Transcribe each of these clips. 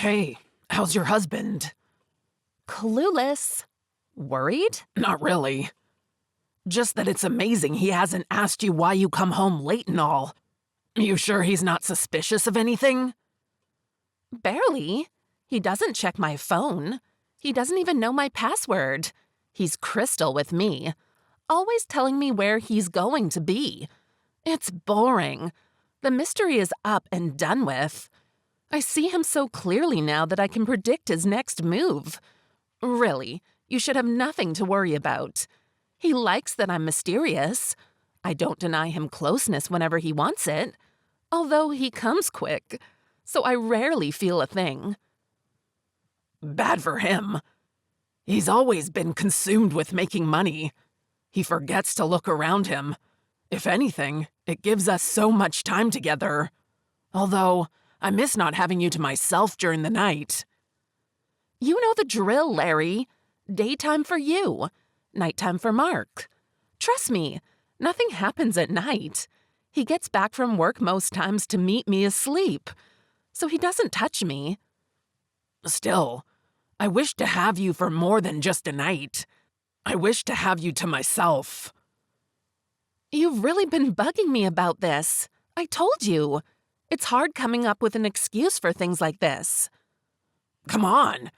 Hey, how's your husband? Clueless. Worried? Not really. Just that it's amazing he hasn't asked you why you come home late and all. You sure he's not suspicious of anything? Barely. He doesn't check my phone. He doesn't even know my password. He's crystal with me, always telling me where he's going to be. It's boring. The mystery is up and done with. I see him so clearly now that I can predict his next move. Really, you should have nothing to worry about. He likes that I'm mysterious. I don't deny him closeness whenever he wants it, although he comes quick, so I rarely feel a thing. Bad for him. He's always been consumed with making money. He forgets to look around him. If anything, it gives us so much time together. Although, I miss not having you to myself during the night. You know the drill, Larry. Daytime for you, nighttime for Mark. Trust me, nothing happens at night. He gets back from work most times to meet me asleep, so he doesn't touch me. Still, I wish to have you for more than just a night. I wish to have you to myself. You've really been bugging me about this. I told you. It's hard coming up with an excuse for things like this. Come on.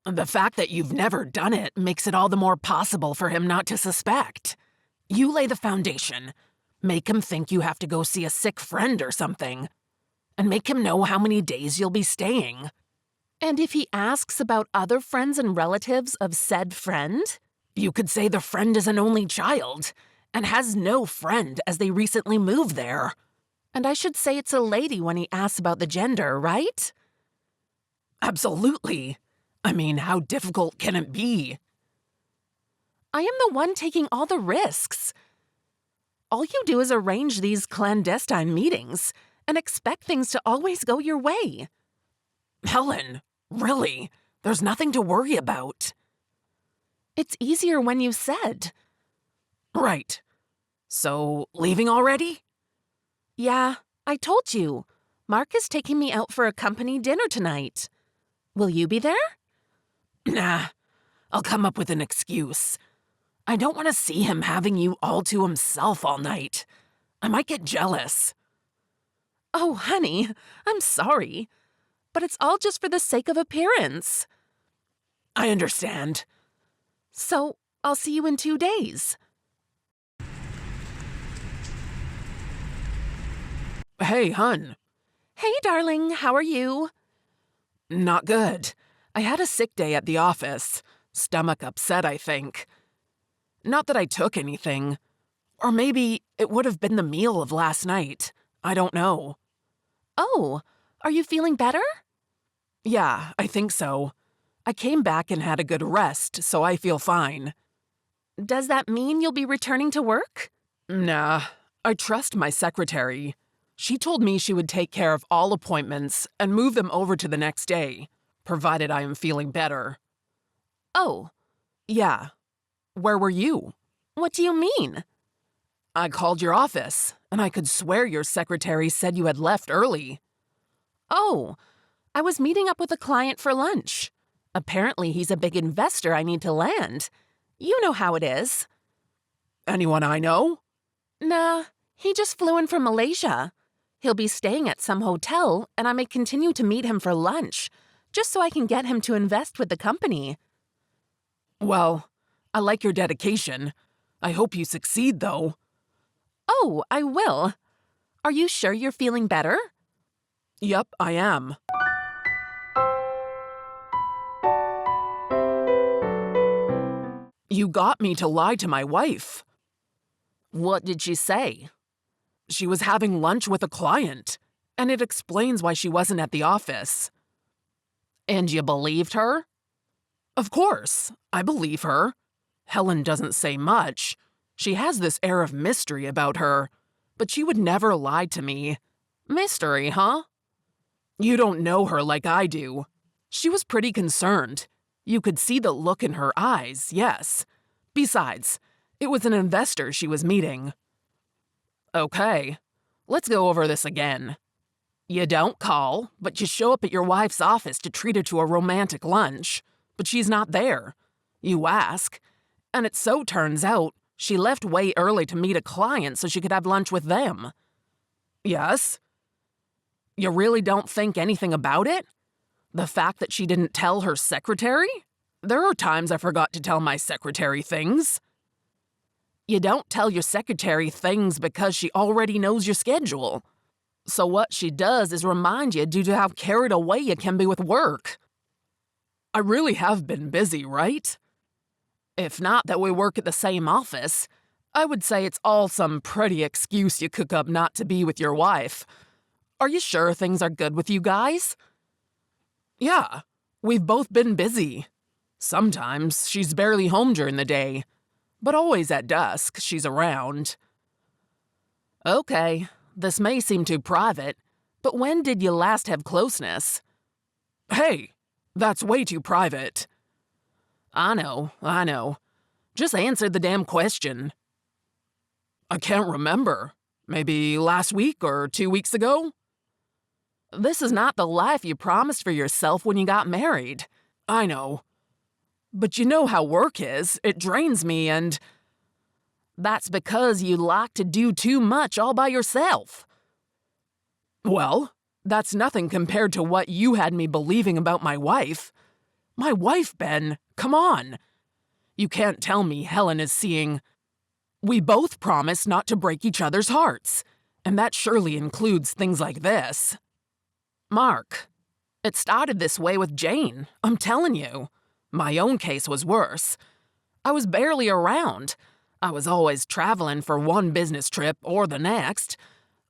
The fact that you've never done it makes it all the more possible for him not to suspect. You lay the foundation. Make him think you have to go see a sick friend or something. And make him know how many days you'll be staying. And if he asks about other friends and relatives of said friend? You could say the friend is an only child and has no friend as they recently moved there. And I should say it's a lady when he asks about the gender, right? Absolutely. I mean, how difficult can it be? I am the one taking all the risks. All you do is arrange these clandestine meetings and expect things to always go your way. Helen, really, there's nothing to worry about. It's easier when you said. Right. So, leaving already? Yeah, I told you. Mark is taking me out for a company dinner tonight. Will you be there? Nah, I'll come up with an excuse. I don't want to see him having you all to himself all night. I might get jealous. Oh, honey, I'm sorry. But it's all just for the sake of appearance. I understand. So, I'll see you in 2 days. Hey, hun. Hey, darling, how are you? Not good. I had a sick day at the office. Stomach upset, I think. Not that I took anything. Or maybe it would have been the meal of last night. I don't know. Oh, are you feeling better? Yeah, I think so. I came back and had a good rest, so I feel fine. Does that mean you'll be returning to work? Nah, I trust my secretary. She told me she would take care of all appointments and move them over to the next day, provided I am feeling better. Oh. Yeah. Where were you? What do you mean? I called your office, and I could swear your secretary said you had left early. Oh, I was meeting up with a client for lunch. Apparently he's a big investor I need to land. You know how it is. Anyone I know? Nah, he just flew in from Malaysia. He'll be staying at some hotel, and I may continue to meet him for lunch, just so I can get him to invest with the company. Well, I like your dedication. I hope you succeed, though. Oh, I will. Are you sure you're feeling better? Yup, I am. You got me to lie to my wife. What did she say? She was having lunch with a client, and it explains why she wasn't at the office. And you believed her? Of course, I believe her. Helen doesn't say much. She has this air of mystery about her, but she would never lie to me. Mystery, huh? You don't know her like I do. She was pretty concerned. You could see the look in her eyes, yes. Besides, it was an investor she was meeting. Okay, let's go over this again. You don't call, but you show up at your wife's office to treat her to a romantic lunch, but she's not there. You ask, and it so turns out she left way early to meet a client so she could have lunch with them. Yes? You really don't think anything about it? The fact that she didn't tell her secretary? There are times I forgot to tell my secretary things. You don't tell your secretary things because she already knows your schedule. So what she does is remind you due to how carried away you can be with work. I really have been busy, right? If not that we work at the same office, I would say it's all some pretty excuse you cook up not to be with your wife. Are you sure things are good with you guys? Yeah, we've both been busy. Sometimes she's barely home during the day, but always at dusk she's around. Okay, this may seem too private, but when did you last have closeness? Hey, that's way too private. I know. Just answer the damn question. I can't remember. Maybe last week or 2 weeks ago? This is not the life you promised for yourself when you got married. I know. But you know how work is. It drains me and... That's because you like to do too much all by yourself. Well, that's nothing compared to what you had me believing about my wife. My wife, Ben, come on. You can't tell me Helen is seeing... We both promise not to break each other's hearts, and that surely includes things like this. Mark, it started this way with Jane, I'm telling you. My own case was worse. I was barely around. I was always traveling for one business trip or the next.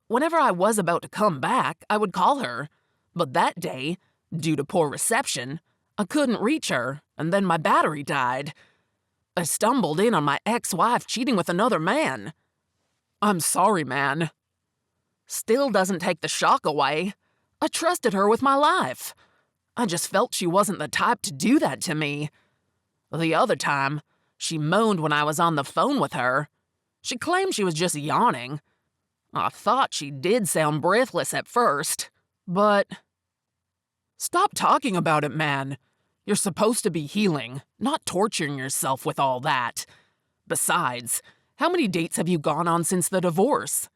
Whenever I was about to come back, I would call her. But that day, due to poor reception, I couldn't reach her, and then my battery died. I stumbled in on my ex-wife cheating with another man. I'm sorry, man. Still doesn't take the shock away. I trusted her with my life. I just felt she wasn't the type to do that to me. The other time, she moaned when I was on the phone with her. She claimed she was just yawning. I thought she did sound breathless at first, but... Stop talking about it, man. You're supposed to be healing, not torturing yourself with all that. Besides, how many dates have you gone on since the divorce?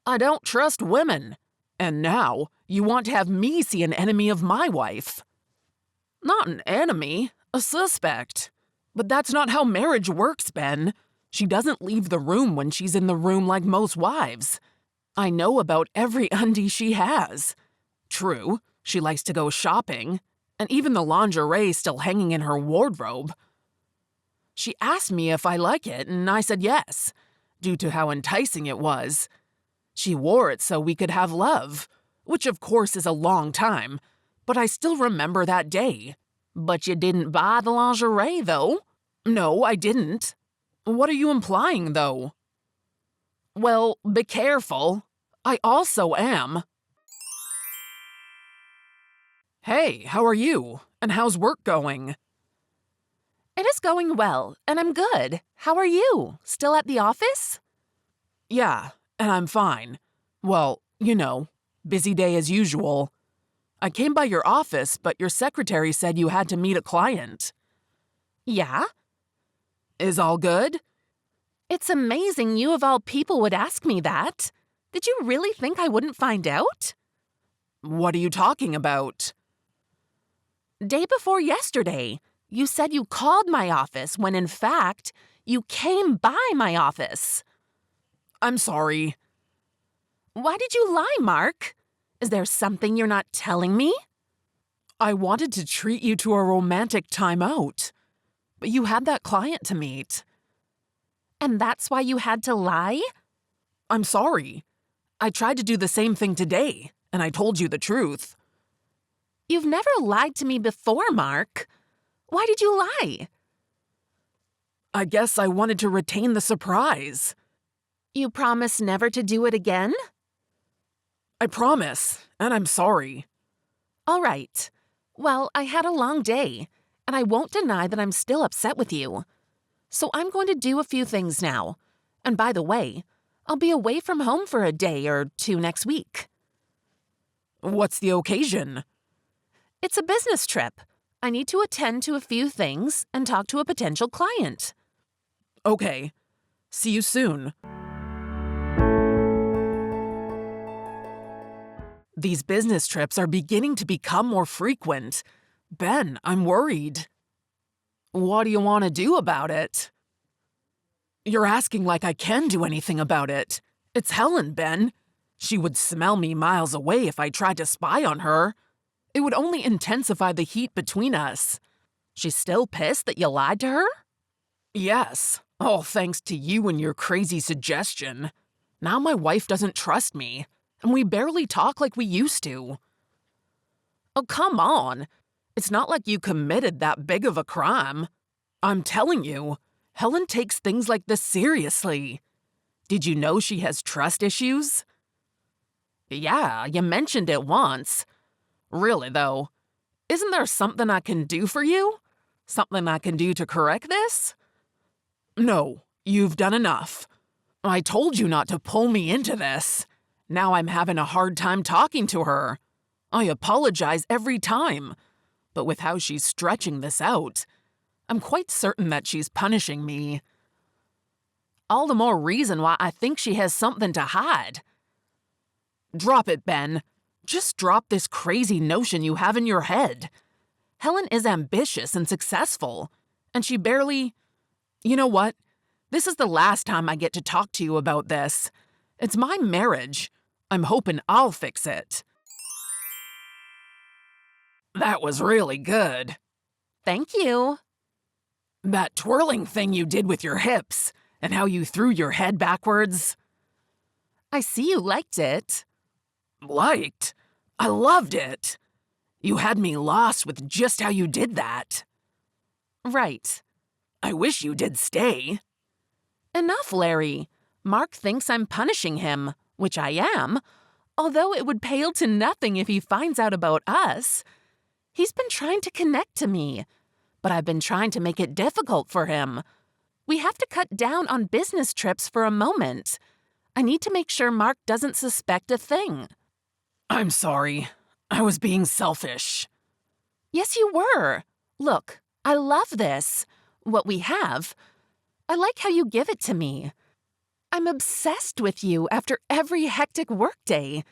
I don't trust women. And now, you want to have me see an enemy of my wife. Not an enemy, a suspect. But that's not how marriage works, Ben. She doesn't leave the room when she's in the room like most wives. I know about every undie she has. True, she likes to go shopping, and even the lingerie still hanging in her wardrobe. She asked me if I like it, and I said yes, due to how enticing it was. She wore it so we could have love, which of course is a long time, but I still remember that day. But you didn't buy the lingerie, though. No, I didn't. What are you implying, though? Well, be careful. I also am. Hey, how are you? And how's work going? It is going well, and I'm good. How are you? Still at the office? Yeah, and I'm fine. Well, you know, busy day as usual. I came by your office, but your secretary said you had to meet a client. Yeah? Is all good? It's amazing you of all people would ask me that. Did you really think I wouldn't find out? What are you talking about? Day before yesterday, you said you called my office when in fact, you came by my office. I'm sorry. Why did you lie, Mark? Is there something you're not telling me? I wanted to treat you to a romantic time out, but you had that client to meet. And that's why you had to lie? I'm sorry. I tried to do the same thing today, and I told you the truth. You've never lied to me before, Mark. Why did you lie? I guess I wanted to retain the surprise. You promise never to do it again? I promise, and I'm sorry. All right. Well, I had a long day, and I won't deny that I'm still upset with you. So I'm going to do a few things now. And by the way, I'll be away from home for a day or two next week. What's the occasion? It's a business trip. I need to attend to a few things and talk to a potential client. Okay. See you soon. These business trips are beginning to become more frequent. Ben, I'm worried. What do you want to do about it? You're asking like I can do anything about it. It's Helen, Ben. She would smell me miles away if I tried to spy on her. It would only intensify the heat between us. She's still pissed that you lied to her? Yes, all thanks to you and your crazy suggestion. Now my wife doesn't trust me, and we barely talk like we used to. Oh, come on. It's not like you committed that big of a crime. I'm telling you, Helen takes things like this seriously. Did you know she has trust issues? Yeah, you mentioned it once. Really, though, isn't there something I can do for you? Something I can do to correct this? No, you've done enough. I told you not to pull me into this. Now I'm having a hard time talking to her. I apologize every time, but with how she's stretching this out, I'm quite certain that she's punishing me. All the more reason why I think she has something to hide. Drop it, Ben. Just drop this crazy notion you have in your head. Helen is ambitious and successful, and she barely... You know what? This is the last time I get to talk to you about this. It's my marriage. I'm hoping I'll fix it. That was really good. Thank you. That twirling thing you did with your hips, and how you threw your head backwards. I see you liked it. Liked? I loved it. You had me lost with just how you did that. Right. I wish you did stay. Enough, Larry. Mark thinks I'm punishing him, which I am, although it would pale to nothing if he finds out about us. He's been trying to connect to me, but I've been trying to make it difficult for him. We have to cut down on business trips for a moment. I need to make sure Mark doesn't suspect a thing. I'm sorry. I was being selfish. Yes, you were. Look, I love this. What we have. I like how you give it to me. I'm obsessed with you after every hectic workday.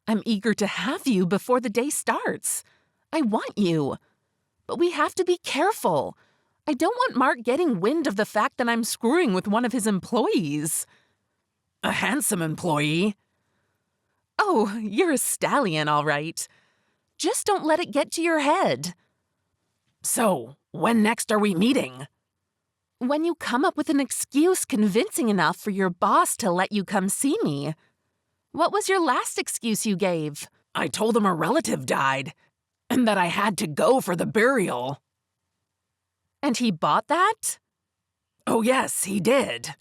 I'm eager to have you before the day starts. I want you. But we have to be careful. I don't want Mark getting wind of the fact that I'm screwing with one of his employees. A handsome employee? Oh, you're a stallion, all right. Just don't let it get to your head. So, when next are we meeting? When you come up with an excuse convincing enough for your boss to let you come see me. What was your last excuse you gave? I told him a relative died, and that I had to go for the burial. And he bought that? Oh yes, he did.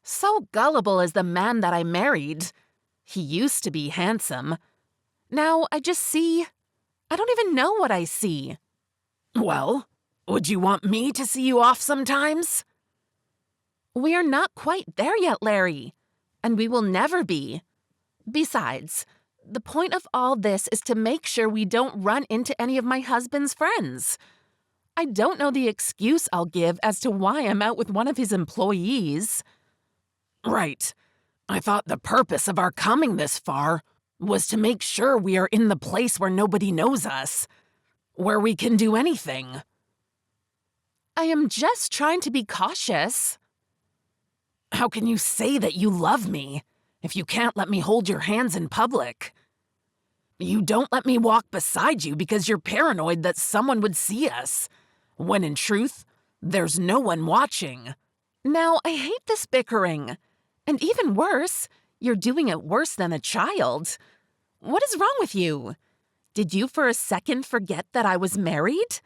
So gullible is the man that I married. He used to be handsome. Now I just see... I don't even know what I see. Well, would you want me to see you off sometimes? We are not quite there yet, Larry. And we will never be. Besides, the point of all this is to make sure we don't run into any of my husband's friends. I don't know the excuse I'll give as to why I'm out with one of his employees. Right. I thought the purpose of our coming this far was to make sure we are in the place where nobody knows us, where we can do anything. I am just trying to be cautious. How can you say that you love me if you can't let me hold your hands in public? You don't let me walk beside you because you're paranoid that someone would see us, when in truth, there's no one watching. Now, I hate this bickering. And even worse, you're doing it worse than a child. What is wrong with you? Did you for a second forget that I was married?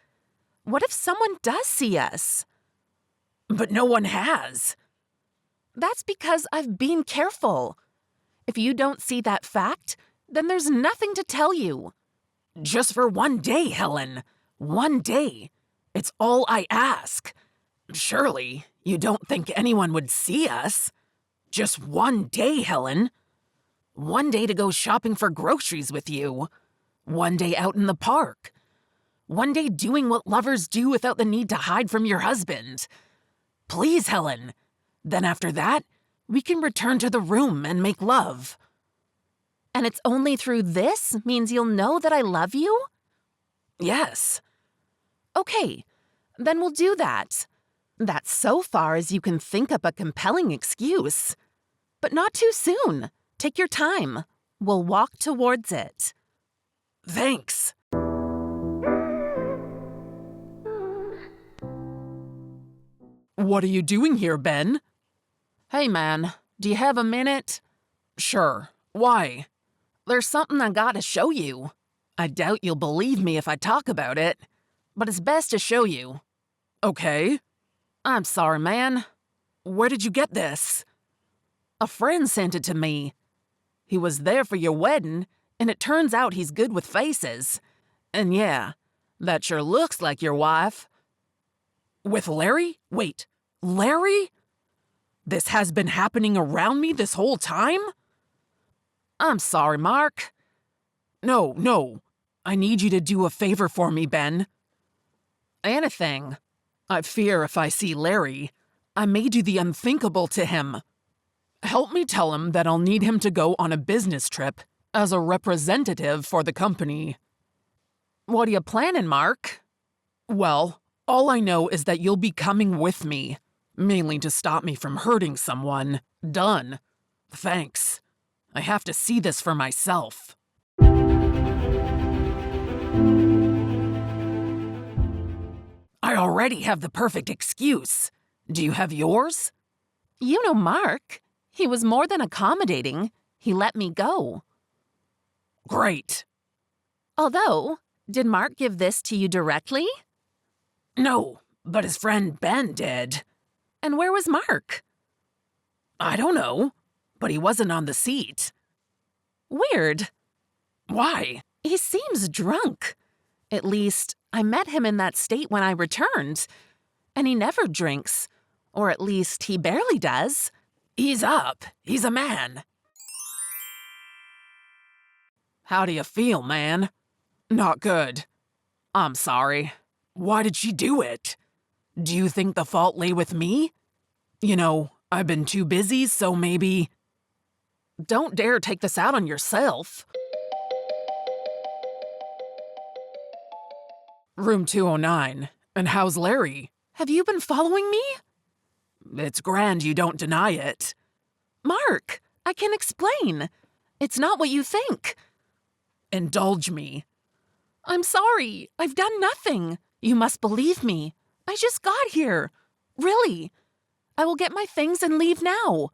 What if someone does see us? But no one has. That's because I've been careful. If you don't see that fact, then there's nothing to tell you. Just for one day, Helen. One day. It's all I ask. Surely, you don't think anyone would see us? Just one day, Helen. One day to go shopping for groceries with you. One day out in the park. One day doing what lovers do without the need to hide from your husband. Please, Helen. Then after that, we can return to the room and make love. And it's only through this means you'll know that I love you? Yes. Okay, then we'll do that. That's so far as you can think up a compelling excuse. But not too soon. Take your time. We'll walk towards it. Thanks. What are you doing here, Ben? Hey, man, do you have a minute? Sure. Why? There's something I gotta show you. I doubt you'll believe me if I talk about it, but it's best to show you. Okay. I'm sorry, man. Where did you get this? A friend sent it to me. He was there for your wedding, and it turns out he's good with faces. And yeah, that sure looks like your wife. With Larry? Wait, Larry? This has been happening around me this whole time? I'm sorry, Mark. No. I need you to do a favor for me, Ben. Anything. I fear if I see Larry, I may do the unthinkable to him. Help me tell him that I'll need him to go on a business trip as a representative for the company. What are you planning, Mark? Well, all I know is that you'll be coming with me, mainly to stop me from hurting someone. Done. Thanks. I have to see this for myself. I already have the perfect excuse. Do you have yours? You know Mark. He was more than accommodating. He let me go. Great. Although, did Mark give this to you directly? No, but his friend Ben did. And where was Mark? I don't know, but he wasn't on the seat. Weird. Why? He seems drunk. At least, I met him in that state when I returned. And he never drinks. Or at least, he barely does. He's up. He's a man. How do you feel, man? Not good. I'm sorry. Why did she do it? Do you think the fault lay with me? You know, I've been too busy, so maybe... Don't dare take this out on yourself. Room 209. And how's Larry? Have you been following me? It's grand you don't deny it. Mark, I can explain. It's not what you think. Indulge me. I'm sorry. I've done nothing. You must believe me. I just got here. Really. I will get my things and leave now.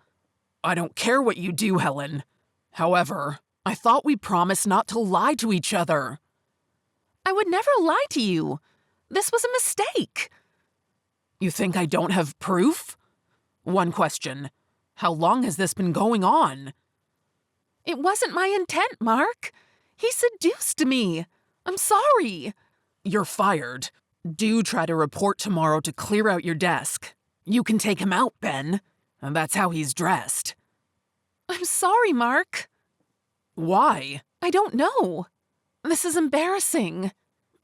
I don't care what you do, Helen. However, I thought we promised not to lie to each other. I would never lie to you. This was a mistake. You think I don't have proof? One question. How long has this been going on? It wasn't my intent, Mark. He seduced me. I'm sorry. You're fired. Do try to report tomorrow to clear out your desk. You can take him out, Ben. And that's how he's dressed. I'm sorry, Mark. Why? I don't know. This is embarrassing.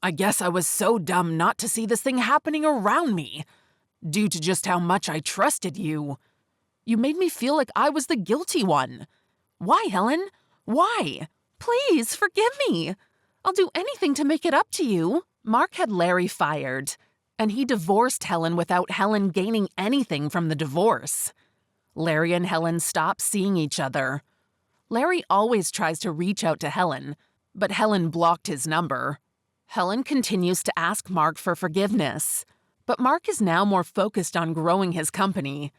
I guess I was so dumb not to see this thing happening around me. Due to just how much I trusted you. You made me feel like I was the guilty one. Why, Helen? Why? Please, forgive me. I'll do anything to make it up to you. Mark had Larry fired, and he divorced Helen without Helen gaining anything from the divorce. Larry and Helen stopped seeing each other. Larry always tries to reach out to Helen, but Helen blocked his number. Helen continues to ask Mark for forgiveness, but Mark is now more focused on growing his company.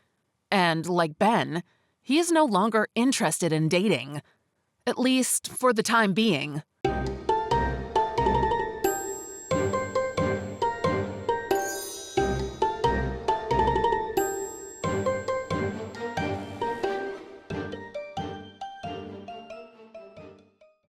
And, like Ben, he is no longer interested in dating. At least, for the time being.